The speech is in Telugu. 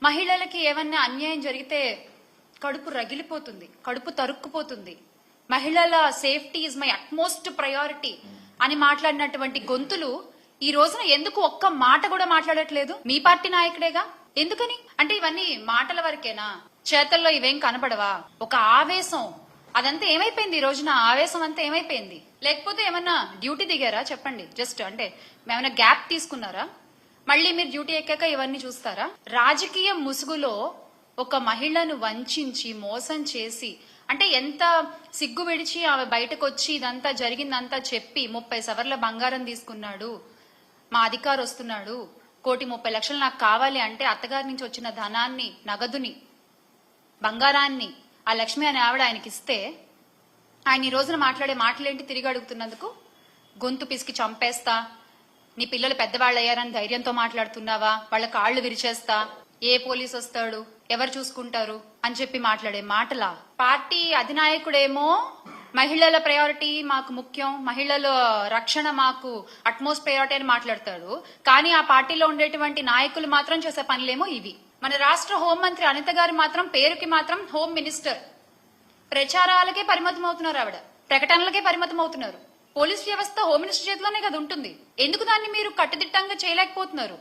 మహిళలకి ఏమన్నా అన్యాయం జరిగితే కడుపు రగిలిపోతుంది, కడుపు తరుక్కుపోతుంది. మహిళల safety is my utmost priority అని మాట్లాడినటువంటి గొంతులు ఈ రోజున ఎందుకు ఒక్క మాట కూడా మాట్లాడట్లేదు? మీ పార్టీ నాయకుడేగా, ఎందుకని? అంటే ఇవన్నీ మాటల వరకేనా? చేతల్లో ఇవేం కనబడవా? ఒక ఆవేశం అదంతా ఏమైపోయింది? ఈ రోజున ఆవేశం అంతా ఏమైపోయింది? లేకపోతే ఏమన్నా డ్యూటీ దిగారా? చెప్పండి. జస్ట్ అంటే ఏమైనా గ్యాప్ తీసుకున్నారా? మళ్ళీ మీరు డ్యూటీ ఎక్కాక ఇవన్నీ చూస్తారా? రాజకీయ ముసుగులో ఒక మహిళను వంచి మోసం చేసి, అంటే ఎంత సిగ్గు విడిచి ఆమె బయటకు వచ్చి ఇదంతా జరిగిందంతా చెప్పి 30 సవర్ల బంగారం తీసుకున్నాడు, మా అధికారు వస్తున్నాడు, 1,30,00,000 నాకు కావాలి అంటే అత్తగారి నుంచి వచ్చిన ధనాన్ని, నగదుని, బంగారాన్ని ఆ లక్ష్మి అనే ఆవిడ ఆయనకి ఇస్తే ఆయన ఈ రోజున మాట్లాడే మాటలేంటి? తిరిగి అడుగుతున్నందుకు గొంతు పిసికి చంపేస్తా, నీ పిల్లలు పెద్దవాళ్ళు అయ్యారని ధైర్యంతో మాట్లాడుతున్నావా, వాళ్ళ కాళ్ళు విరిచేస్తా, ఏ పోలీస్ వస్తాడు, ఎవరు చూసుకుంటారు అని చెప్పి మాట్లాడే మాటలా? పార్టీ అధినాయకుడేమో మహిళల ప్రయారిటీ మాకు ముఖ్యం, మహిళల రక్షణ మాకు అట్మోస్ట్ ప్రయారిటీ అని మాట్లాడతాడు. కానీ ఆ పార్టీలో ఉండేటువంటి నాయకులు మాత్రం చేసే పనులేమో ఇవి. మన రాష్ట్ర హోంమంత్రి అనిత గారు మాత్రం పేరుకి మాత్రం హోమ్ మినిస్టర్, ప్రచారాలకే పరిమితం అవుతున్నారు, ఆవిడ ప్రకటనలకే పరిమితం అవుతున్నారు. పోలీస్ వ్యవస్థ హోమ్ మినిస్టర్ చేతిలోనే కదా ఉంటుంది. ఎందుకు దాన్ని మీరు కట్టుదిట్టంగా చేయలేకపోతున్నారు?